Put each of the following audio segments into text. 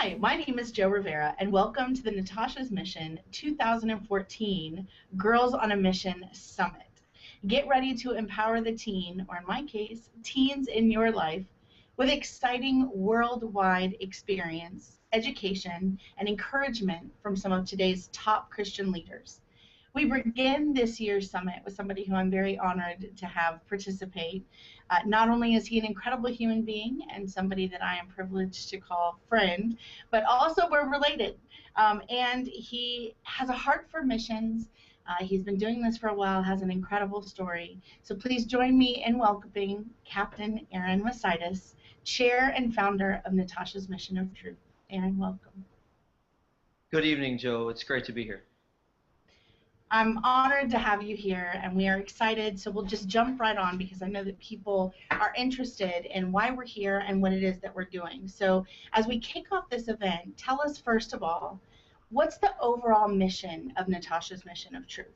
Hi, my name is Joe Rivera, and welcome to the Natasha's Mission 2014 Girls on a Mission Summit. Get ready to empower the teen, or in my case, teens in your life, with exciting worldwide experience, education, and encouragement from some of today's top Christian leaders. We begin this year's summit with somebody who I'm very honored to have participate. Not only is he an incredible human being and somebody that I am privileged to call friend, but also we're related. And he has a heart for missions. He's been doing this for a while, has an incredible story. So please join me in welcoming Captain Aaron Masaitis, Chair and Founder of Natasha's Mission of Truth. Aaron, welcome. Good evening, Joe. It's great to be here. I'm honored to have you here, and we are excited, so we'll just jump right on because I know that people are interested in why we're here and what it is that we're doing. So as we kick off this event, tell us first of all, what's the overall mission of Natasha's Mission of Truth?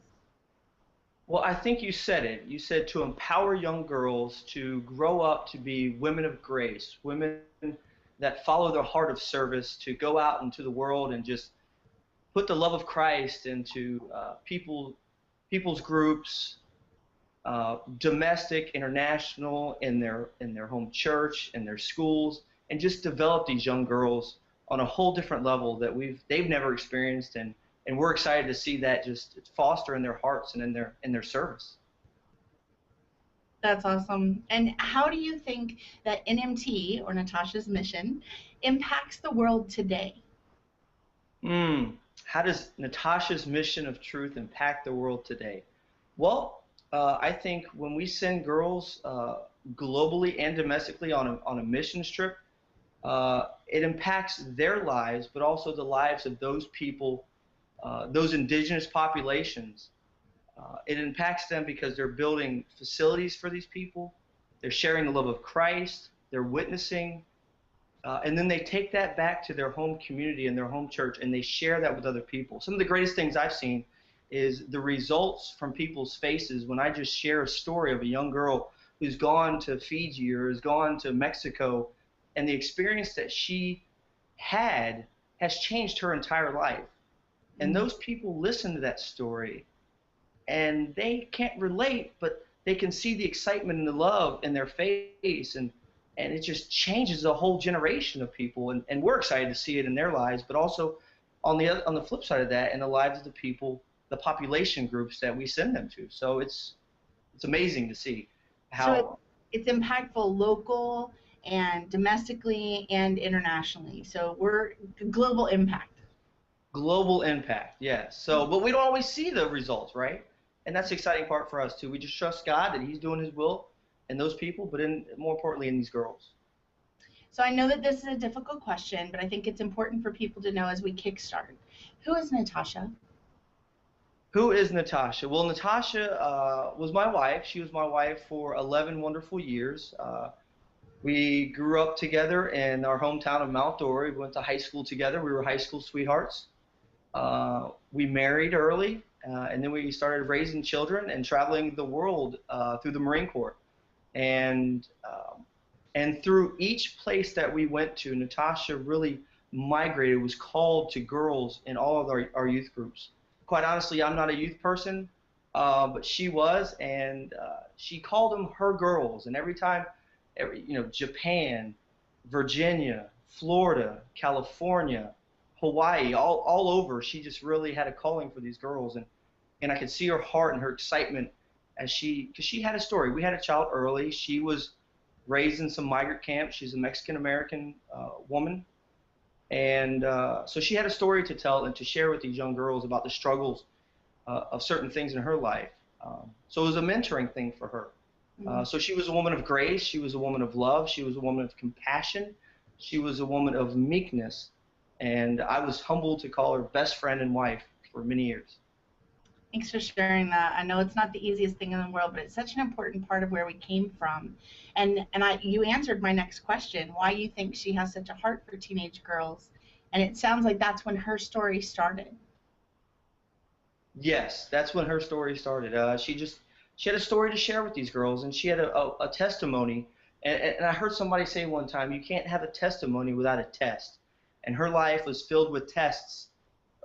Well, I think you said it. You said to empower young girls to grow up to be women of grace, women that follow their heart of service, to go out into the world and just put the love of Christ into people's groups, domestic, international, in their home church, in their schools, and just develop these young girls on a whole different level that they've never experienced, and we're excited to see that just foster in their hearts and in their service. That's awesome. And how do you think that NMT, or Natasha's Mission, impacts the world today? How does Natasha's Mission of Truth impact the world today? Well, I think when we send girls globally and domestically on a mission trip, it impacts their lives, but also the lives of those people, those indigenous populations. It impacts them because they're building facilities for these people, they're sharing the love of Christ, they're witnessing, and then they take that back to their home community and their home church, and they share that with other people. Some of the greatest things I've seen is the results from people's faces when I just share a story of a young girl who's gone to Fiji or has gone to Mexico, and the experience that she had has changed her entire life. And those people listen to that story, and they can't relate, but they can see the excitement and the love in their face, and it just changes a whole generation of people, and we're excited to see it in their lives, but also on the flip side of that, in the lives of the people, the population groups that we send them to. So it's amazing to see how. So it's impactful local and domestically and internationally. So we're global impact. Global impact, yes. So, but we don't always see the results, right? And that's the exciting part for us too. We just trust God that He's doing His will in those people, but more importantly in these girls. So I know that this is a difficult question, but I think it's important for people to know as we kickstart. Who is Natasha? Who is Natasha? Well, Natasha was my wife. She was my wife for 11 wonderful years. We grew up together in our hometown of Mount Dora. We went to high school together. We were high school sweethearts. We married early, and then we started raising children and traveling the world through the Marine Corps. And through each place that we went to, Natasha really migrated, was called to girls in all of our youth groups. Quite honestly, I'm not a youth person, but she was, and she called them her girls. And every time, Japan, Virginia, Florida, California, Hawaii, all over, she just really had a calling for these girls, and I could see her heart and her excitement because she had a story. We had a child early. She was raised in some migrant camps. She's a Mexican-American woman. And so she had a story to tell and to share with these young girls about the struggles of certain things in her life. So it was a mentoring thing for her. So she was a woman of grace. She was a woman of love. She was a woman of compassion. She was a woman of meekness. And I was humbled to call her best friend and wife for many years. Thanks for sharing that. I know it's not the easiest thing in the world, but it's such an important part of where we came from. And you answered my next question, why you think she has such a heart for teenage girls. And it sounds like that's when her story started. Yes, that's when her story started. She had a story to share with these girls, and she had a testimony. And I heard somebody say one time, you can't have a testimony without a test. and her life was filled with tests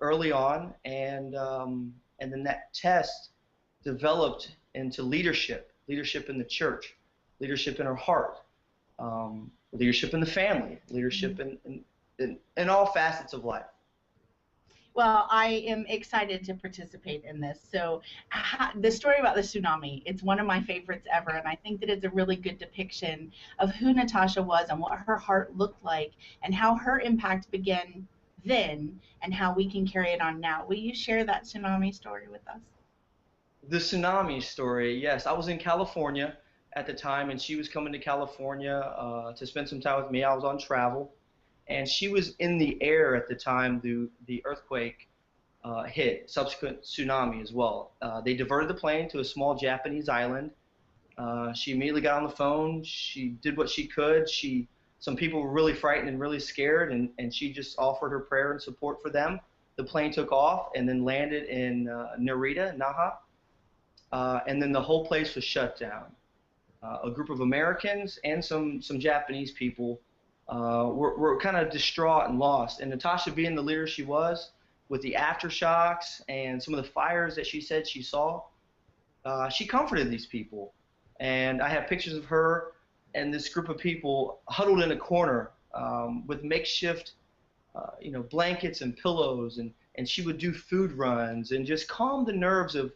early on, and then that test developed into leadership in the church, leadership in her heart, leadership in the family, leadership in all facets of life. Well, I am excited to participate in this. So, the story about the tsunami, it's one of my favorites ever, and I think that it's a really good depiction of who Natasha was and what her heart looked like and how her impact began then and how we can carry it on now. Will you share that tsunami story with us? The Tsunami Story, yes. I was in California at the time, and she was coming to California to spend some time with me. I was on travel, and she was in the air at the time the earthquake hit, subsequent tsunami as well. They diverted the plane to a small Japanese island. She immediately got on the phone. She did what she could. Some people were really frightened and really scared, and she just offered her prayer and support for them. The plane took off and then landed in Narita, Naha, and then the whole place was shut down. A group of Americans and some Japanese people were kind of distraught and lost. And Natasha, being the leader she was, with the aftershocks and some of the fires that she said she saw, she comforted these people. And I have pictures of her and this group of people huddled in a corner with makeshift, blankets and pillows, and she would do food runs and just calm the nerves of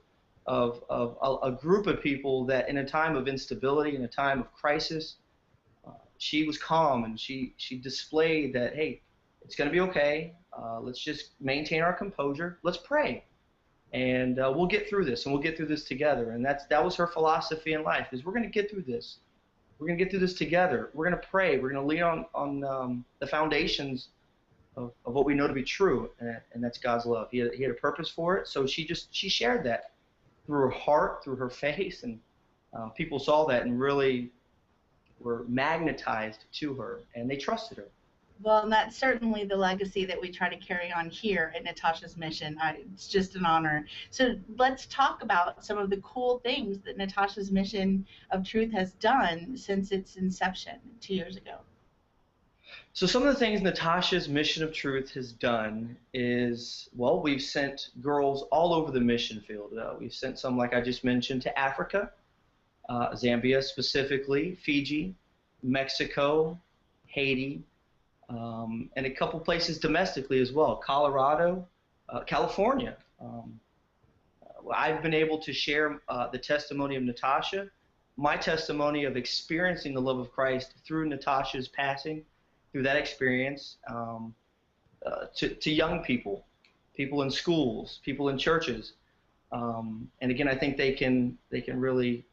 a group of people that in a time of instability, in a time of crisis, she was calm, and she displayed that, hey, it's going to be okay. Let's just maintain our composure. Let's pray, and we'll get through this, and we'll get through this together. And that was her philosophy in life: is we're going to get through this. We're going to get through this together. We're going to pray. We're going to lean on the foundations of what we know to be true, and that's God's love. He had a purpose for it, so she shared that through her heart, through her face, and people saw that and really were magnetized to her, and they trusted her. Well, and that's certainly the legacy that we try to carry on here at Natasha's Mission. It's just an honor. So let's talk about some of the cool things that Natasha's Mission of Truth has done since its inception 2 years ago. So some of the things Natasha's Mission of Truth has done is, well, we've sent girls all over the mission field. We've sent some, like I just mentioned, to Africa, Zambia specifically, Fiji, Mexico, Haiti, and a couple places domestically as well, Colorado, California. I've been able to share the testimony of Natasha, my testimony of experiencing the love of Christ through Natasha's passing, through that experience, to young people, people in schools, people in churches, and again, I think they can really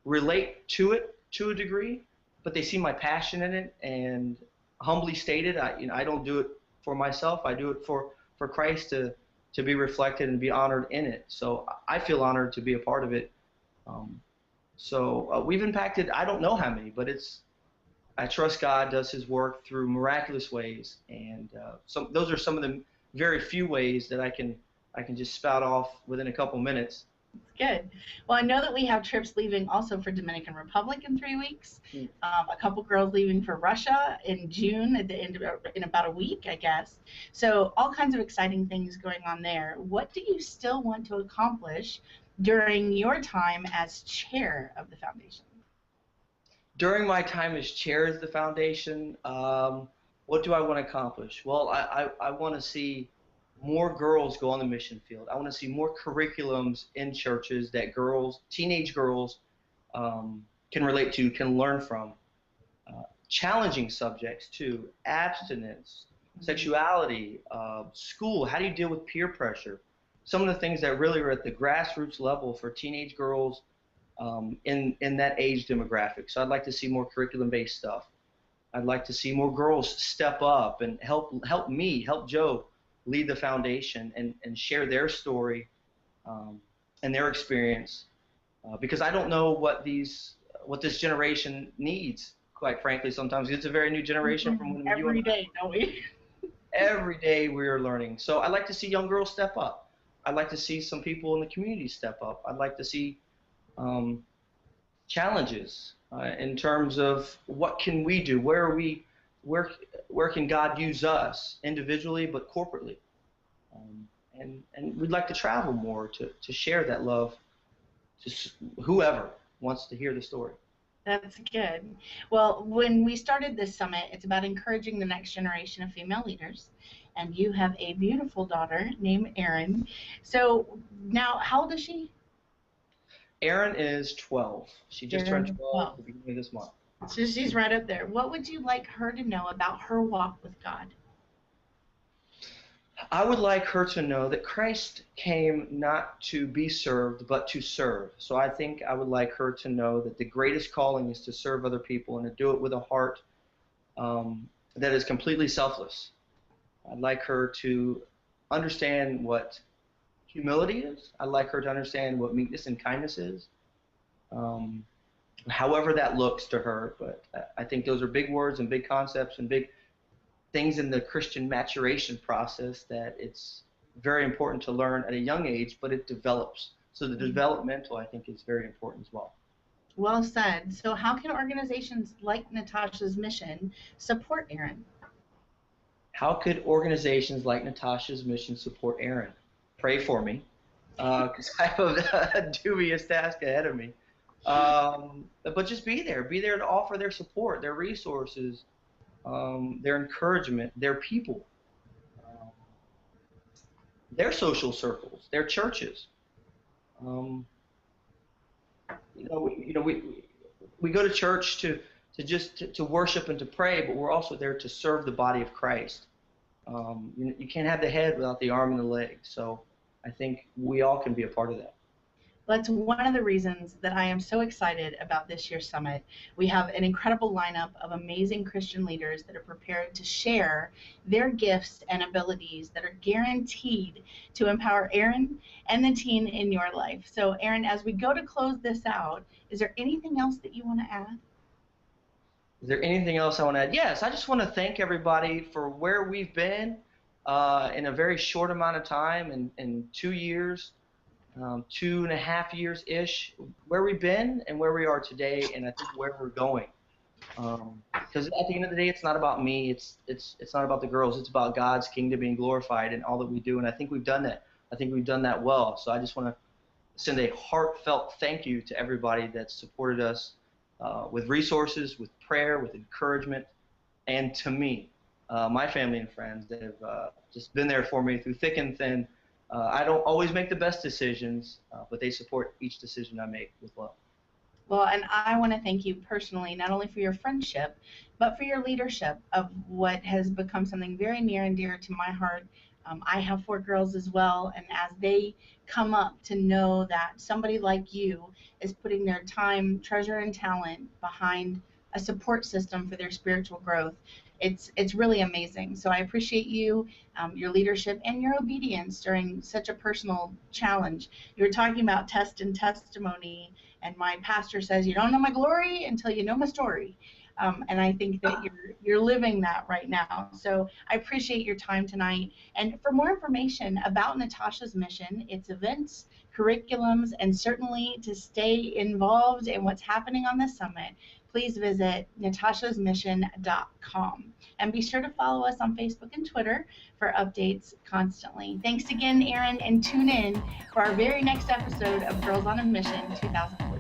relate to it to a degree, but they see my passion in it. And humbly stated, I don't do it for myself. I do it for Christ to be reflected and be honored in it. So I feel honored to be a part of it. So we've impacted, I don't know how many, but I trust God does His work through miraculous ways, and those are some of the very few ways that I can just spout off within a couple minutes. Good. Well, I know that we have trips leaving also for Dominican Republic in 3 weeks. A couple girls leaving for Russia in June at the end of, in about a week, I guess. So all kinds of exciting things going on there. What do you still want to accomplish during your time as chair of the foundation? During my time as chair of the foundation, what do I want to accomplish? Well, I want to see more girls go on the mission field. I want to see more curriculums in churches that teenage girls, can relate to, can learn from. Challenging subjects too: abstinence, sexuality, school. How do you deal with peer pressure? Some of the things that really are at the grassroots level for teenage girls in that age demographic. So I'd like to see more curriculum-based stuff. I'd like to see more girls step up and help Joe lead the foundation and share their story and their experience, because I don't know what this generation needs, quite frankly. Sometimes it's a very new generation from when every day, don't we? Every day we're learning. So I'd like to see young girls step up. I'd like to see some people in the community step up. I'd like to see challenges in terms of what can we do, where are we where where can God use us individually but corporately? And we'd like to travel more to share that love to whoever wants to hear the story. That's good. Well, when we started this summit, it's about encouraging the next generation of female leaders. And you have a beautiful daughter named Erin. So now, how old is she? Erin is 12. She just turned Erin, 12 at 12. the beginning of this month. So she's right up there. What would you like her to know about her walk with God? I would like her to know that Christ came not to be served, but to serve. So I think I would like her to know that the greatest calling is to serve other people and to do it with a heart that is completely selfless. I'd like her to understand what humility is. I'd like her to understand what meekness and kindness is, however that looks to her. But I think those are big words and big concepts and big things in the Christian maturation process that it's very important to learn at a young age, but it develops. So the developmental, I think, is very important as well. Well said. So how can organizations like Natasha's Mission support Erin? How could organizations like Natasha's Mission support Erin? Pray for me, because I have a dubious task ahead of me. But just be there. Be there to offer their support, their resources, their encouragement, their people, um, their social circles, their churches. Um, we go to church to worship and to pray, but we're also there to serve the body of Christ. You can't have the head without the arm and the leg. So I think we all can be a part of that. That's one of the reasons that I am so excited about this year's summit. We have an incredible lineup of amazing Christian leaders that are prepared to share their gifts and abilities that are guaranteed to empower Erin and the teen in your life. So, Erin, as we go to close this out, is there anything else that you want to add? Is there anything else I want to add? Yes, I just want to thank everybody for where we've been in a very short amount of time, in 2 years. 2.5 years-ish, where we've been and where we are today, and I think where we're going. Because at the end of the day, it's not about me. It's not about the girls. It's about God's kingdom being glorified in all that we do, and I think we've done that. I think we've done that well. So I just want to send a heartfelt thank you to everybody that supported us with resources, with prayer, with encouragement, and to me, my family and friends that have just been there for me through thick and thin. I don't always make the best decisions, but they support each decision I make with love. Well, and I want to thank you personally, not only for your friendship, but for your leadership of what has become something very near and dear to my heart. I have 4 girls as well, and as they come up to know that somebody like you is putting their time, treasure, and talent behind a support system for their spiritual growth, it's really amazing. So I appreciate you, your leadership, and your obedience during such a personal challenge. You were talking about test and testimony, and my pastor says you don't know my glory until you know my story. And I think that you're living that right now. So I appreciate your time tonight. And for more information about Natasha's Mission, its events, curriculums, and certainly to stay involved in what's happening on the summit, please visit NatashasMission.com. And be sure to follow us on Facebook and Twitter for updates constantly. Thanks again, Erin, and tune in for our very next episode of Girls on a Mission 2000.